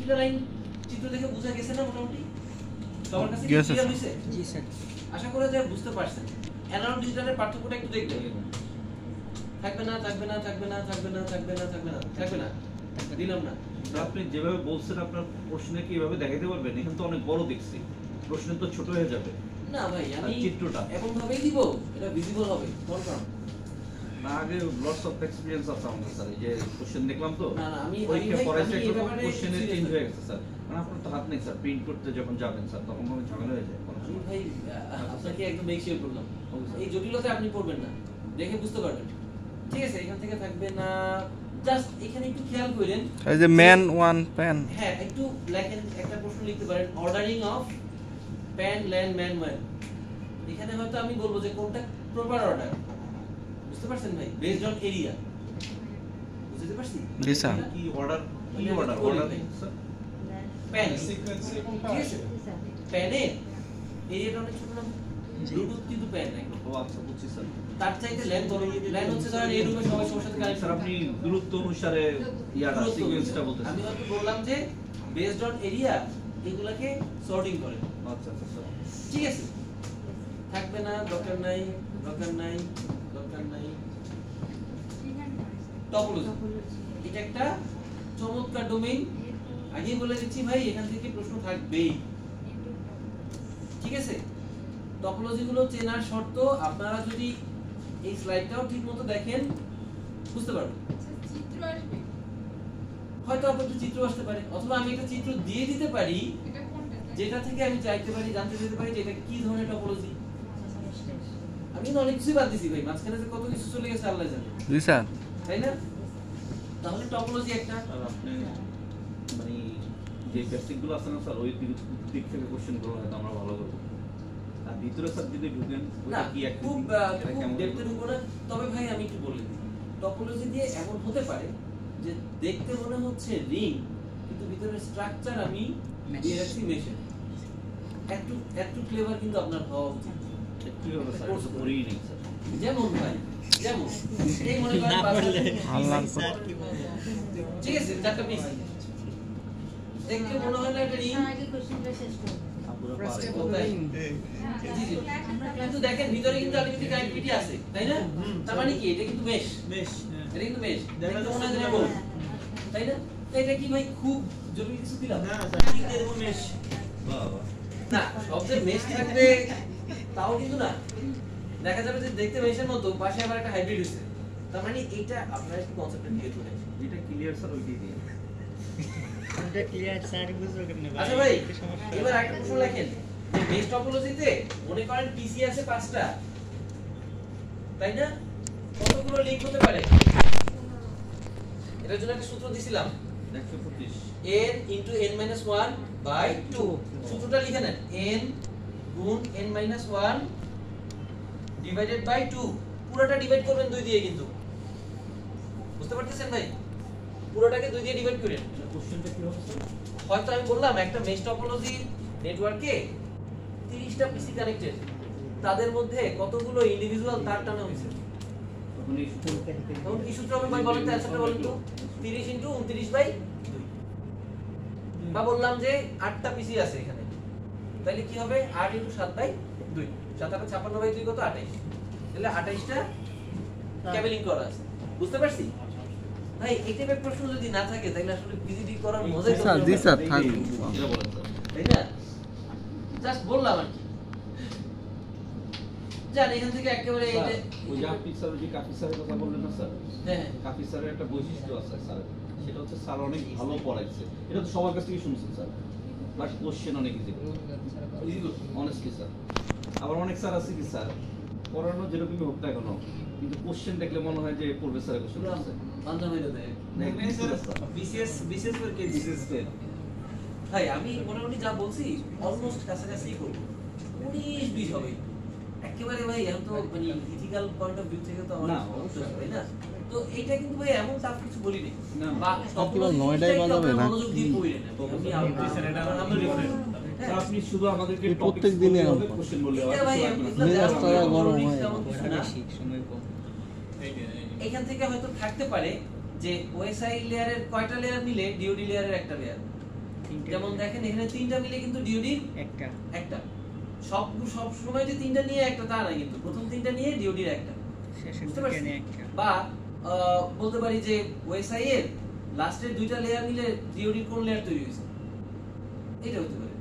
দুইটা লাইন চিত্র দেখে বোঝা গেছে না মোটামুটি সবার কাছে ক্লিয়ার হইছে? জি স্যার, আশা করি যে বুঝতে পারছেন। অ্যানালগ ডিজিটালের পার্থক্যটা একটু দেখবেন। থাকবে না থাকবে না থাকবে না থাকবে না থাকবে না থাকবে না থাকবে না দিলাম না। আপনি যেভাবে বলছেন আপনার প্রশ্নে কিভাবে দেখাতে পারবেন? এখানে তো অনেক বড় দেখছি, প্রশ্ন তো ছোট হয়ে যাবে না ভাই, আমি চিত্রটা এমন ভাবেই দিব, এটা ভিজিবল হবে কনফার্ম। না আগে লটস অফ এক্সপেরিয়েন্স আছে আমাদের স্যার, এই যে কোশ্চেন দেখলাম তো না না আমি পরীক্ষা পড়াইছে একটু কোশ্চেনে চেঞ্জ হয়ে গেছে স্যার, মানে আপনার তো হাত নেই স্যার, প্রিন্ট করতে যখন যাবেন স্যার তখন কোনো ঝামেলা হয়ে যায়। আমি ভাই আপনাকে একদম মেক শিওর করলাম, এই জটিলতা আপনি পড়বেন না, দেখে বুঝতে পারবেন। ঠিক আছে, এখান থেকে থাকবে না, জাস্ট এখানে একটু খেয়াল করেন এই যে ম্যান ওয়ান প্যান, হ্যাঁ একটু লেখেন, একটা প্রশ্ন লিখতে পারেন ordering of pan land man one. এখানে হয়তো আমি বলবো যে কোনটা প্রপার অর্ডার, বুঝতে পারছেন ভাই, বেসড অন এরিয়া, বুঝতে পারছি? জি স্যার। কি order order sir pan sequence, ঠিক আছে, প্যানে এরিয়াটা অনেক ছোট না, ব্লুটুথ কিন্তু প্যান নাই। ও আচ্ছা বুঝছি স্যার। তার চাইতে ল্যান্ড বড়, ল্যান্ড হচ্ছে ধরেন এই রুমে সবাই সবার সাথে কানেক্ট। স্যার আপনি দূরত্ব অনুসারে ইয়াটা সিকোয়েন্সটা বলতেছেন। আমি হয়তো বললাম যে বেসড অন এরিয়া এগুলাকে সর্টিং করে। আচ্ছা আচ্ছা স্যার ঠিক আছে, থাকবে না, দরকার নাই দরকার নাই দরকার নাই। টপোলজি, এটা একটা চমৎকার ডোমেইন, আগে বলে দিচ্ছি ভাই, এখান থেকে প্রশ্ন থাকবেই। ঠিক আছে, টপোলজি গুলো চেনার শর্ত আপনারা যদি এই স্লাইডটাও ঠিকমতো দেখেন বুঝতে পারবেন। চিত্র আসবে, হয়তো আপনাদের চিত্র আসতে পারে, অথবা আমি একটা চিত্র দিয়ে দিতে পারি এটা কোনটা? যেটা থেকে আমি চাইতে পারি, জানতে চাইতে পারি যে এটা কি ধরনের টপোলজি। আমি তো অনেক কিছু বাদ দিছি ভাই, মাঝখানে যে কত কিছু চলে গেছে আল্লাহ জানে, জি স্যার। তাই না? তাহলে টপোলজি একটা, আর আপনি মানে যে বেসিক গুলো আছে না স্যার, ওই দিক থেকে কোশ্চেন গুলো হয়তো আমরা ভালো করব। আর ভিতরে স্যার যদি ঢুকেন না ওটা কি খুব কেমন ডেপথে ঢুকবো না। তবে ভাই আমি একটু বলে দিই, টপোলজি দিয়ে এমন হতে পারে যে দেখতে মনে হচ্ছে রিং, কিন্তু ভিতরে স্ট্রাকচার আমি দিয়ে রাখছি মেশিন। একটু একটু ক্লেভার কিন্তু আপনার হওয়া উচিত। কি হবে স্যার? কোর্স করেই নেই স্যার। যেমন ভাই, যেমন এই মনে করেন ঠিক আছে, চারটা পিস দেখতে মনে হয় না একটা রিং, আগে কোশ্চেনটা শেষ করব। কিন্তু দেখেন ভিতরে কিন্তু আলটিমেটলি কানেক্টিভিটি আছে, তাই না? তার মানে কি এটা কিন্তু মেশ, এটা কিন্তু মেশ, দেখতে মনে হয় না, তাই না? তো এটা কি ভাই খুব জরুরি কিছু দিলাম না? ঠিক দিয়ে দেবো মেশ, বাহ বাহ। না শব্দের মেশ থাকবে তাও কিন্তু না, দেখা যাবে যে দেখতে মেশের মতো পাশে আবার একটা হাইব্রিড হইছে, তার মানে এইটা আপনার একটু কনসেপ্টটা দিয়ে চলে আসে। যেটা ক্লিয়ার স্যার ওইটাই দিয়ে। এটা ক্লিয়ার স্যার বুঝলো কেমনে ভাই? আচ্ছা ভাই, এবার একটা প্রশ্ন লেখেন, যে বেস টপোলজিতে মনে করেন পিসি আছে 5টা, তাই না? কতগুলো লিংক হতে পারে? এটার জন্য একটা সূত্র দিছিলাম, 125 n into n minus 1 by 2। সূত্রটা লিখে নেন, n গুণ n minus 1 divided by 2। পুরোটা ডিভাইড করবেন 2 দিয়ে, কিন্তু বুঝতে পারতেছেন ভাই, পুরোটাকে 2 দিয়ে ডিভাইড করেন। কোশ্চেনটা কি হবে স্যার? হয়তো আমি বললাম একটা মেশ টপোলজি নেটওয়ার্কে 30টা পিসি কানেক্টেড, তাদের মধ্যে কতগুলো ইন্ডিভিজুয়াল তার টানা হয়েছে। তখন এই সূত্র তখন কি সূত্র হবে ভাই বলেন তো, অ্যানসারটা বলেন তো। 30 * 29/2। বা বললাম যে 8টা পিসি আছে এখানে, তাহলে কি হবে 8 * 7/2, 7 8 56/2 কত 28, তাহলে 28টা কেবলিং করা আছে। বুঝতে পারছি ভাই? এই টাইপের প্রশ্ন যদি না থাকে তাহলে আসলে পিজিডি করার মজাই স্যার জি স্যার থাক, এটা বলেন স্যার। তাই না? জাস্ট বললাম আর কি, জান এখান থেকে একেবারে এই যে ওই যে আপনি স্যার যে কাফি স্যারের কথা বললেন না স্যার, হ্যাঁ কাফি স্যারের একটা বৈশিষ্ট্য আছে স্যার, সেটা হচ্ছে স্যার অনেক ভালো পড়াইছে। এটা তো সবার কাছ থেকে শুনছেন স্যার, বাট কোশ্চেন অনেক ইজি অনেস্টলি স্যার। আবার অনেক স্যার আছে কি স্যার পড়ানো যেরকমই হোক না কেন, কিন্তু কোশ্চেন দেখলে মনে হয় যে পড়বে স্যার কোশ্চেন করছে বান্ধব হয়ে যায়। বিসিএস এর ভাই আমি মোটামুটি যা বলছি অলমোস্ট কাছাকাছি করব, 19-20 হবে একেবারে ভাই। এখন তো মানে ইথিক্যাল পয়েন্ট অফ ভিউ থেকে তো না, অবশ্যই তাই না? তো এইটা কিন্তু ভাই এমন টাফ কিছু বলি নাই, না, বা সবগুলো 9টাই বাজাবে না। মনোযোগ দিয়ে পড়ে না আমি আমরা ডিফারেন্ট। স্যার আপনি শুধু আমাদেরকে এই প্রত্যেক দিনে কোশ্চেন বললে হবে, এটা ভাই কিছু আমি লাগবে না। মেজাজটা গরম হয়। সময় কম। এখান থেকে হয়তো থাকতে পারে যে ওএসআই লেয়ারের কয়টা লেয়ার মিলে ডিওডি লেয়ারের একটা লেয়ার, যেমন দেখেন এখানে তিনটা মিলে কিন্তু ডিওডির একটা একটা। সব সময় যে তিনটা নিয়ে একটা তা না, কিন্তু প্রথম তিনটা নিয়ে ডিওডির একটা। শেষের বুঝতে দিকে পারছেন? নিয়ে একটা বা বলতে পারি যে ওএসআই এর লাস্টের দুইটা লেয়ার মিলে ডিওডির কোন লেয়ার তৈরি হয়েছে, এটা হতে পারে।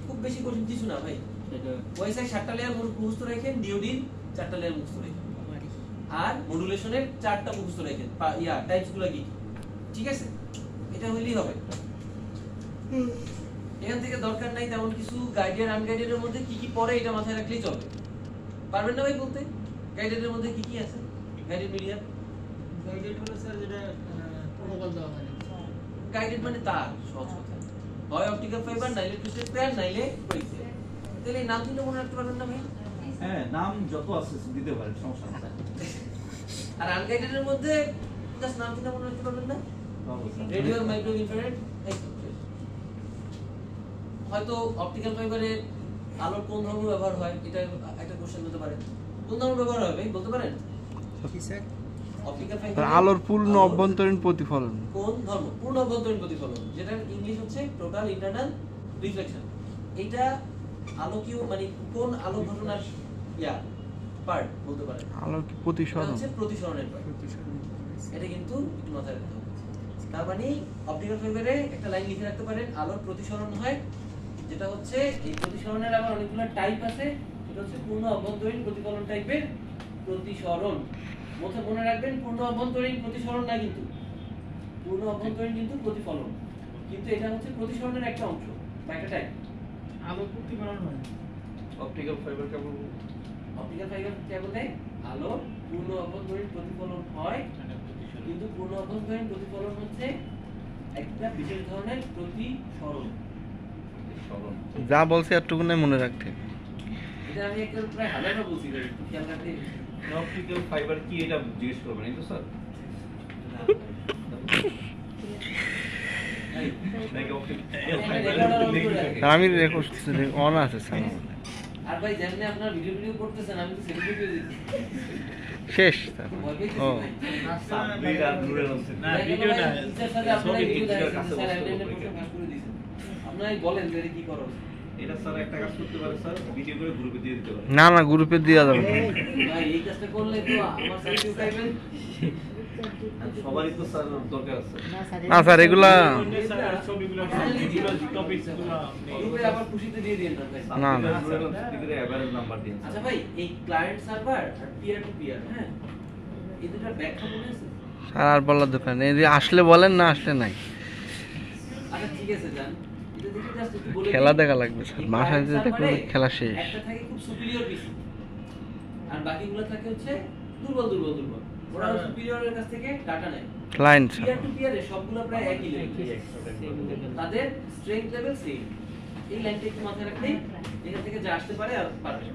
খুব বেশি কঠিন কিছু না ভাই। এটা ওএসআই 7টা লেয়ার মুখস্থ রাখেন, ডিওডির 4টা লেয়ার মুখস্থ রাখেন, আর মডুলেশনের 4টা মুখস্থ রাখেন, টাইপসগুলো কি, ঠিক আছে? এটা হইলেই হবে। এখান থেকে দরকার নাই তেমন কিছু গাইডেড আনগাইডেড এর মধ্যে কি কি পড়ে এটা মাথায় রাখলেই চলবে। পারবেন না ভাই বলতে গাইডেড এর মধ্যে কি কি আছে? গাইডেড মিডিয়া গাইডেড হলো স্যার যেটা প্রোটোকল দেওয়া হয় গাইডেড মানে তার সহজ কথা, হয় অপটিক্যাল ফাইবার, নাইলে টুইস্টেড পেয়ার, নাইলে পরিচয়। তাহলে এই নাম কিন্তু মনে রাখতে পারবেন না ভাই? হ্যাঁ, নাম যত আছে দিতে পারেন, সমস্যা নেই। আর আনগাইডেড এর মধ্যে জাস্ট নাম কিন্তু মনে রাখতে পারবেন না? রেডিও, মাইক্রো, ইনফ্রারেড, হয়তো অপটিক্যাল ফাইবারে আলোর কোন ধর্ম ব্যবহার হয়, এটা একটা কোশ্চেন হতে পারে। কোন ধর্ম ব্যবহার হয় ভাই বলতে পারেন? কি স্যার? অপটিক্যাল ফাইবার আলোর পূর্ণ অভ্যন্তরীণ প্রতিফলন। কোন ধর্ম? পূর্ণ অভ্যন্তরীণ প্রতিফলন, যেটা ইংলিশ হচ্ছে টোটাল ইন্টারনাল রিফ্লেকশন। এটা আলোকীয় মানে কোন আলোক ঘটনার পার্ট বলতে পারেন? আলোর কি এটা প্রতিসরণ? হচ্ছে প্রতিসরণের পার্ট। এটা কিন্তু একটু মাথায় রাখতে হবে। তার মানে অপটিক্যাল ফাইবারে একটা লাইন লিখে রাখতে পারেন, আলোর প্রতিসরণ হয়, যেটা হচ্ছে এই প্রতিসরণের আবার অনেকগুলো টাইপ আছে। এটা হচ্ছে পূর্ণ অভ্যন্তরীণ প্রতিফলন টাইপের প্রতিসরণ। মনে রাখবেন পূর্ণ অভ্যন্তরীণ প্রতিসরণ না, কিন্তু পূর্ণ অভ্যন্তরীণ কিন্তু প্রতিফলন, কিন্তু এটা হচ্ছে প্রতিসরণের একটা অংশ বা একটা টাইপ। আলো প্রতিফলন হয় optical fibre cable, optical fibre কেবলে আলো পূর্ণ অভ্যন্তরীণ প্রতিফলন হয়, কিন্তু পূর্ণ অভ্যন্তরীণ প্রতিফলন হচ্ছে একটা বিশেষ ধরনের প্রতিসরণ। যা বলছি এতটুকু নাই মনে রাখতে। এটা আমি একদম প্রায় হাজারবার বলছি, একটু খেয়াল রাখতে। অপটিক্যাল ফাইবার কি এটা জিজ্ঞেস করবেন, এই তো স্যার? নাকি অপটিক্যাল ফাইবার আমি রেকর্ড অন আছে স্যার। আর ভাই যেমনি আপনার ভিডিও করতেছেন, আমি তো সেটা ভিডিও দিচ্ছি শেষ স্যার। ও সাবমিট আর নূরের মধ্যে না, ভিডিও না, ছবি টিচারের কাছে বসে আপনারা বলেন যে কি করো। এটা স্যার একটা কাজ করতে পারে স্যার, ভিডিও করে গ্রুপে দিয়ে দিতে পারে। না না, গ্রুপে দেওয়া যাবে না। ভাই এই কাজটা করলে তো আমার সাথে কেউ পাইবেন সবারই তো স্যার দরকার আছে। না স্যার, এগুলা ছবিগুলো টপিকসগুলো গ্রুপে আবার খুশিতে দিয়ে দিন না ভাই। না, না। নূরের এভারেজ নাম্বার দিন। আচ্ছা ভাই, এই ক্লায়েন্ট সার্ভার আর পিয়ার টু পিয়ার, হ্যাঁ, এই দুটো ব্যাখ্যা মনে আছে? স্যার আর বলার দরকার নেই, এই যে আসলে বলেন, না আসলে নাই। আচ্ছা ঠিক আছে জান, এটা দেখে জাস্ট একটু বলে খেলা দিই। দেখা লাগবে স্যার, এই বাসায় client যেতে server-এ খেলা শেষ। একটা থাকে খুব সুপিরিয়র পিসি, আর বাকিগুলো থাকে হচ্ছে দুর্বল। ওরা সুপিরিয়রের কাছ থেকে ডাটা নেয়। ক্লায়েন্ট পিয়ার টু পিয়ারে সবগুলো প্রায় একই লেভেল, তাদের স্ট্রেংথ লেভেল সেম। এই লাইনটা একটু মাথায় রাখলেই এখান থেকে যা আসতে পারে আর পারবে,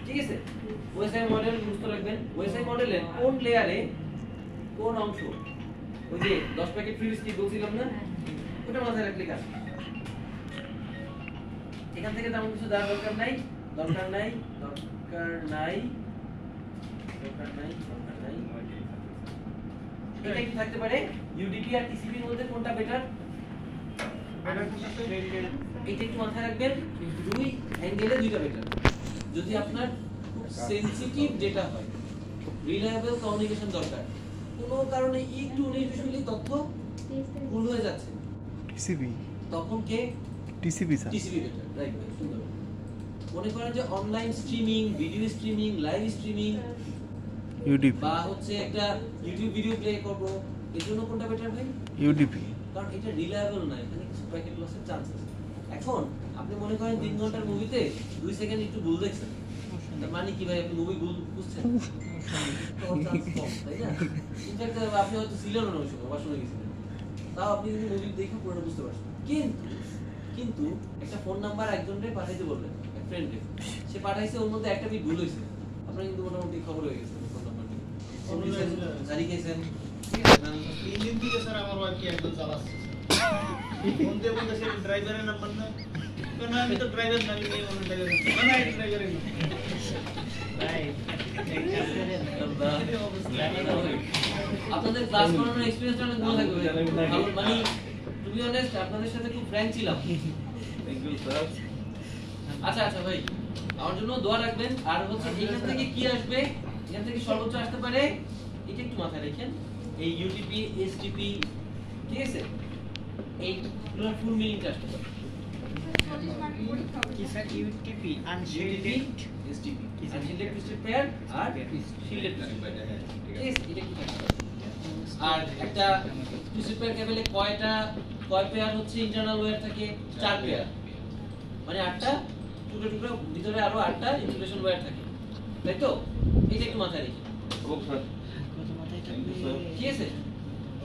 ঠিক আছে? ওএসআই মডেল বুঝতে রাখবেন, ওএসআই মডেলের কোন লেয়ারে কোন অংশ, ওই যে 10 প্যাকেট ফ্রি বিস্কিট বলছিলাম না, ওটা মাথায় রাখলে কাজ। এখান থেকে তেমন কিছু দেওয়ার দরকার নাই। এটা কি থাকতে পারে? ইউডিপি আর টিসিপি এর মধ্যে কোনটা বেটার? এটা একটু মাথায় রাখবেন, দুই অ্যাঙ্গেলে দুইটা বেটার। যদি আপনার খুব সেনসিটিভ ডেটা হয়, রিলায়েবল কমিউনিকেশন দরকার, কোনো কারণে একটু 19-20 মিলি তথ্য ভুল হয়ে যাচ্ছে, টিসিপি তখন কে? TCP sir. TCP better, right? সুন্দর। মনে করেন যে online streaming, video streaming, live streaming UDP. বা হচ্ছে একটা ইউটিউব ভিডিও প্লে করব, এর জন্য কোনটা বেটার ভাই? ইউডিপি। কারণ এটা রিলায়েবল না, এখানে কিছু প্যাকেট লসের চান্স আছে। এখন আপনি মনে করেন 3 ঘন্টার মুভিতে 2 সেকেন্ড একটু ভুল দেখছেন, তার মানে কি ভাই? আপনি মুভি ভুল বুঝছেন, তো চান্স কম, তাই না? ইনফ্যাক্ট আপনি হয়তো ছিলেন না ওই সময়, বা শুনে গেছিলেন, তাও আপনি কিন্তু মুভি দেখে পুরোটা বুঝতে পারছেন। কিন্তু একটা ফোন নাম্বার একজনকে পাঠাইতে বললেন, এক ফ্রেন্ডকে, সে পাঠাইছে, ওর মধ্যে একটা বিট ভুল হয়েছে, আপনার কিন্তু মোটামুটি খবর হয়ে গেছে ফোন নাম্বারটা জারি গেছেন, ঠিক আছে না? 3 দিন থেকে স্যার আমার ওয়াইফ কি একদম চালাচ্ছে ফোন দিয়ে বলতেছে ড্রাইভারের নাম্বার না, কেন আমি তো ড্রাইভার না, আমি অন্য ড্রাইভার না, না ড্রাইভারের না ভাই। আপনাদের ক্লাস করানোর এক্সপেরিয়েন্সটা অনেক ভালো থাকবে, ভালো মানে টু বি বি অনেস্ট আপনাদের সাথে খুব ফ্র্যাঙ্ক ছিলাম। Thank you sir. আচ্ছা আচ্ছা ভাই, আমার জন্য দোয়া রাখবেন। আর হচ্ছে এখান থেকে কি আসবে, এখান থেকে সর্বোচ্চ আসতে পারে, এটা একটু মাথায় রাখেন। এই ইউটিপি, এসটিপি, ঠিক আছে, এইগুলোর ফুল মিনিংটা আসতে পারে। কি sir UTP UTP, STP, unshielded twisted pair আর শিল্ডেড টুইস্টেড পেয়ার। ঠিক আছে, এটা কি থাকতে পারে। আর একটা টুইস্টেড পেয়ার কেবলে কয় পেয়ার হচ্ছে ইন্টারনাল ওয়্যার থাকে? 4 পেয়ার, মানে 8টা টুকরো টুকরো, ভিতরে আরো 8টা ইনসুলেশন ওয়্যার থাকে, তাই তো? এটা একটু মাথায় রাখি, okay sir. Thank you sir. ঠিক আছে।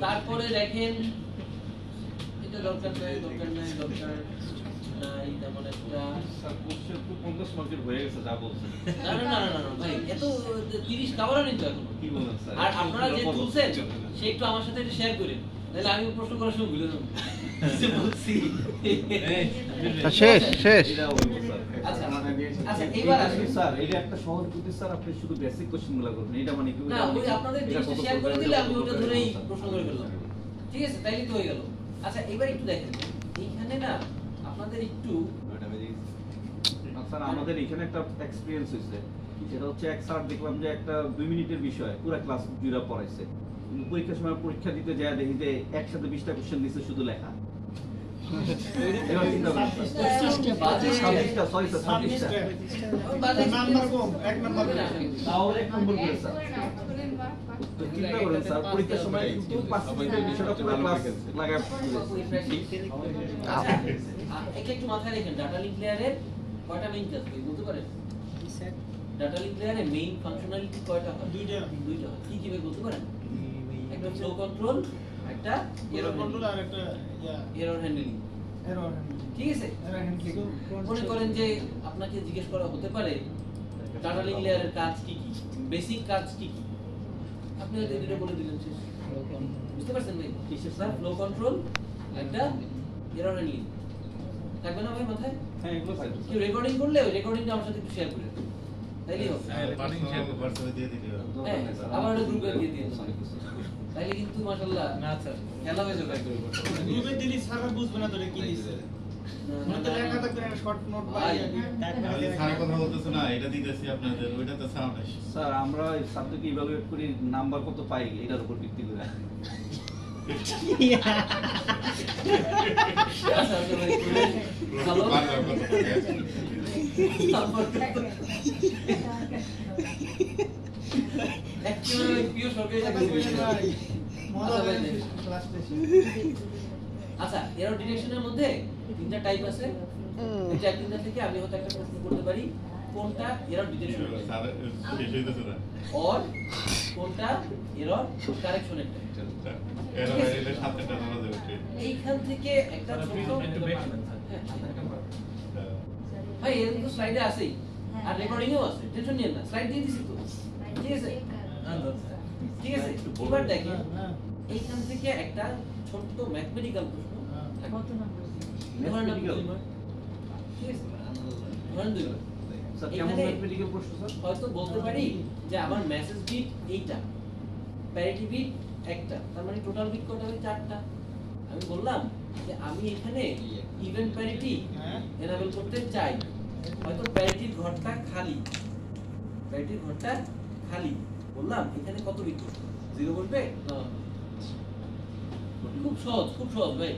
তারপরে দেখেন, এটা দরকার নাই তেমন একটা। স্যার কোশ্চেন তো 50 মার্কের হয়ে গেছে যা বলছেন। না ভাই, এত 30 কাভার নিতে এখন। কি বলেন স্যার? আর আপনারা যে তুলছেন সে একটু আমার সাথে একটু শেয়ার করেন, তাহলে আমি প্রশ্ন করার সময় ভুলে যাবো যে বলছি। শেষ এটা হইব স্যার। আচ্ছা আচ্ছা, এবার আসুন। স্যার এটা একটা সহজ বুদ্ধি স্যার, আপনি শুধু বেসিক কোশ্চেনগুলো করবেন। এটা মানে কি? না, ওই আপনাদের জিনিসটা শেয়ার করে দিলে আমি ওটা ধরেই প্রশ্ন করে ফেললাম। ঠিক আছে, তাইলে তো হয়ে গেল। আচ্ছা এবার একটু দেখেন, এইখানে না আপনাদের একটু স্যার আমাদের এখানে একটা এক্সপেরিয়েন্স হয়েছে, সেটা হচ্ছে এক স্যার দেখলাম যে একটা 2 মিনিটের বিষয় পুরো ক্লাস জুড়ে পড়াইছে, কিন্তু পরীক্ষার সময় পরীক্ষা দিতে যায় দেখি যে একসাথে 20টা কোশ্চেন দিছে শুধু লেখা। এবার চিন্তা করেন স্যার, 26টা, সরি স্যার 26টা, নাম্বার কম, এক নাম্বার তাও এক নম্বর করে স্যার। তো চিন্তা করেন স্যার, পরীক্ষার সময় কিন্তু 5 মিনিটের বিষয়টা পুরো ক্লাস লাগায়। আচ্ছা, এটা একটু মাথায় রাখেন, ডাটা লিংক লেয়ারের কয়টা মেইন কাজ হয় বলতে পারেন? স্যার ডাটা লিংক লেয়ারে মেইন ফাংশনালিটি কয়টা হয়? দুইটা হয়। কি কি ভাই বলতে পারেন? একটা ফ্লো কন্ট্রোল, একটা এরর কন্ট্রোল আর একটা এরর হ্যান্ডলিং। এরর ঠিক আছে, মনে করেন যে আপনাকে জিজ্ঞেস করা হতে পারে ডাটা লিংক লেয়ারের কাজ কি কি, বেসিক কাজ কি কি, আপনি হয়তো এটা বলে দিলেন শেষ। বুঝতে পারছেন ভাই? কিসের স্যার? ফ্লো কন্ট্রোল, একটা এরর হ্যান্ডলিং। থাকবে না ভাই মাথায়? হ্যাঁ এগুলো স্যার। কেউ রেকর্ডিং করলে ওই রেকর্ডিংটা আমার সাথে একটু শেয়ার করে দেন, তাইলেই হবে। হ্যাঁ, আবার ওটা গ্রুপে দিয়ে দিন, তাইলে কিন্তু মাশাআল্লাহ না স্যার খেলা হয়ে যাবে একদম। গ্রুপে দিলি স্যার বুঝবে না তো কি দিছে, মানে তো লেখা থাকবে একটা শর্ট নোট বাই স্যার কথা বলতেছ না, এটা দিতেছি আপনাদের, ওইটা তো সাউন্ড আসে। স্যার আমরা সাবজেক্ট ইভালুয়েট করি নাম্বার কত পাই এটার উপর ভিত্তি করে। আচ্ছা ভাই ভালো একচুয়ালি পিও সরকারি চাকরি ভাই। আচ্ছা, এরর ডিটেকশনের মধ্যে 3টা টাইপ আছে। এই তিনটা থেকে আমি হয়তো একটা প্রশ্ন করতে পারি, কোনটা এরর ডিটেকশন স্যার শেষ হইতেছে না। আর কোনটা এরর কারেকশনের টাইপ। এরা এলে 7টা ধরা যাবে। এইখান থেকে একটা ছোট ভাই এর তো স্লাইডে আছেই আর রেকর্ডিংও আছে, টেনশন নিয়েন না, স্লাইড দিয়ে দিছি তো। ঠিক আছে ঠিক আছে, এবার দেখেন এইখান থেকে একটা ছোট্ট ম্যাথমেটিক্যাল প্রশ্ন ম্যাথমেটিক্যাল ঠিক আছে, ধরেন 2 স্যার কেমন ম্যাথমেটিক্যাল প্রশ্ন স্যার? হয়তো বলতে পারি যে আমার মেসেজ বিট এইটা, প্যারিটি বিট একটা, তার মানে টোটাল বিট কয়টা হবে? 4টা। আমি বললাম যে আমি এখানে ইভেন প্যারিটি এনাবেল করতে চাই, হয়তো প্যারিটির ঘরটা খালি, প্যারিটির ঘরটা খালি, বললাম এখানে কত বিট করতে 0 বলবে না? খুব সহজ ভাই।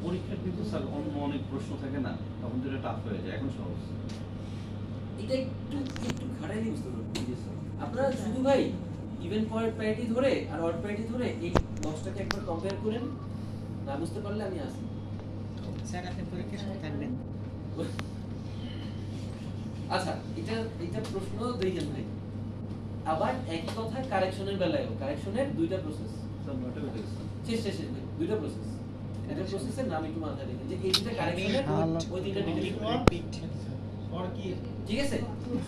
পরীক্ষার কিন্তু স্যার অন্য অনেক প্রশ্ন থাকে না, তখন তো এটা টাফ হয়ে যায়, এখন সহজ। এটা একটু ঘাটাইলে বুঝতে পারবেন। আপনারা শুধু ভাই ইভেন প্যারিটি ধরে আর অড প্যারিটি ধরে এই বক্সটাকে একবার কম্পেয়ার করেন, না বুঝতে পারলে আমি আসি। স্যার আপনি পরীক্ষার সময় থাকবেন। আচ্ছা, এটা প্রশ্ন দেখেন ভাই। আবার একই কথা কারেকশনের বেলায়ও, কারেকশনের 2টা প্রসেস। স্যার নয়টা হয়ে গেছে। শেষ ভাই, 2টা প্রসেস। এটা প্রসেসের নাম একটু মাথায় রেখে যে এই দুটো কারেকশনের ওই 2টা ডিটেকশন। আর কি ঠিক আছে,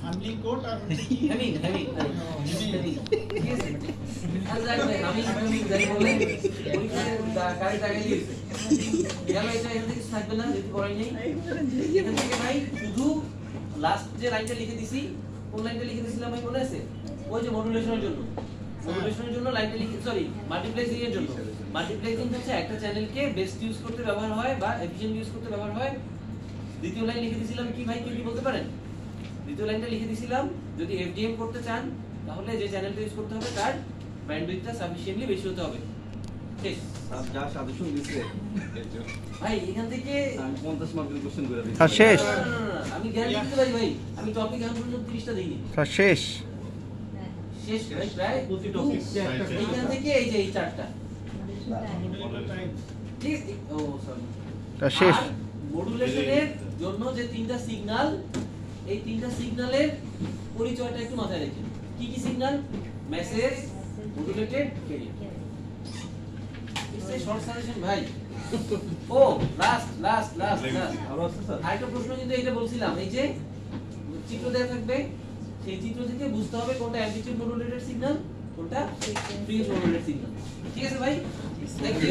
হ্যান্ডলিং কোড আর হ্যামিং ঠিক আছে। আর যাই ভাই হ্যামিং যাই বলে পরীক্ষায় কারে টাকা দিয়েছে গেল, এটা এখান থেকে থাকবে না যেহেতু করাই নেই। এখান থেকে ভাই শুধু লাস্ট যে লাইনটা লিখে দিছি, কোন লাইনটা লিখে দিছিলাম ভাই মনে আছে? ওই যে মডুলেশনের জন্য লাইনটা লিখে, সরি মাল্টিপ্লেক্সিং এর জন্য মাল্টিপ্লেক্সিং হচ্ছে একটা চ্যানেলকে বেস্ট ইউজ করতে ব্যবহার হয় বা এফিশিয়েন্ট ইউজ করতে ব্যবহার হয়। দ্বিতীয় লাইন লিখে দিয়েছিলাম কি ভাই, কি বলতে পারেন? দ্বিতীয় লাইনটা লিখে দিয়েছিলাম যদি এফডিএম করতে চান তাহলে যে চ্যানেলটা ইউজ করতে হবে তার ব্যান্ডউইথটা সাফিশিয়েন্টলি বেশি হতে হবে। ঠিক আর যা সাজেশন দিছে ভাই এখান থেকে আমি 50 মার্কের কোশ্চেন করে দিচ্ছি। স্যার শেষ। না, আমি গ্যারান্টি দিতে পারি ভাই, আমি টপিক এখন পর্যন্ত 30টা দিইনি। স্যার শেষ। শেষ ভাই প্রায় প্রতি টপিক এইখান থেকে এই যে এই চারটা ঠিক আছে। ও সরি স্যার শেষ। মডুলেশনের জন্য যে তিনটা সিগন্যাল, এই তিনটা সিগন্যালের পরিচয়টা একটু মাথায় রাখেন। কি কি signal? Message, modulated, career. It's a short suggestion ভাই। ও লাস্ট আরো আছে স্যার? আরেকটা প্রশ্ন কিন্তু এইটা বলছিলাম, এই যে চিত্র দেওয়া থাকবে, সেই চিত্র থেকে বুঝতে হবে কোনটা অ্যামপ্লিটিউড মডুলেটেড সিগন্যাল, কোনটা ফ্রিজ মডুলেটেড সিগন্যাল। ঠিক আছে ভাই? Thank you.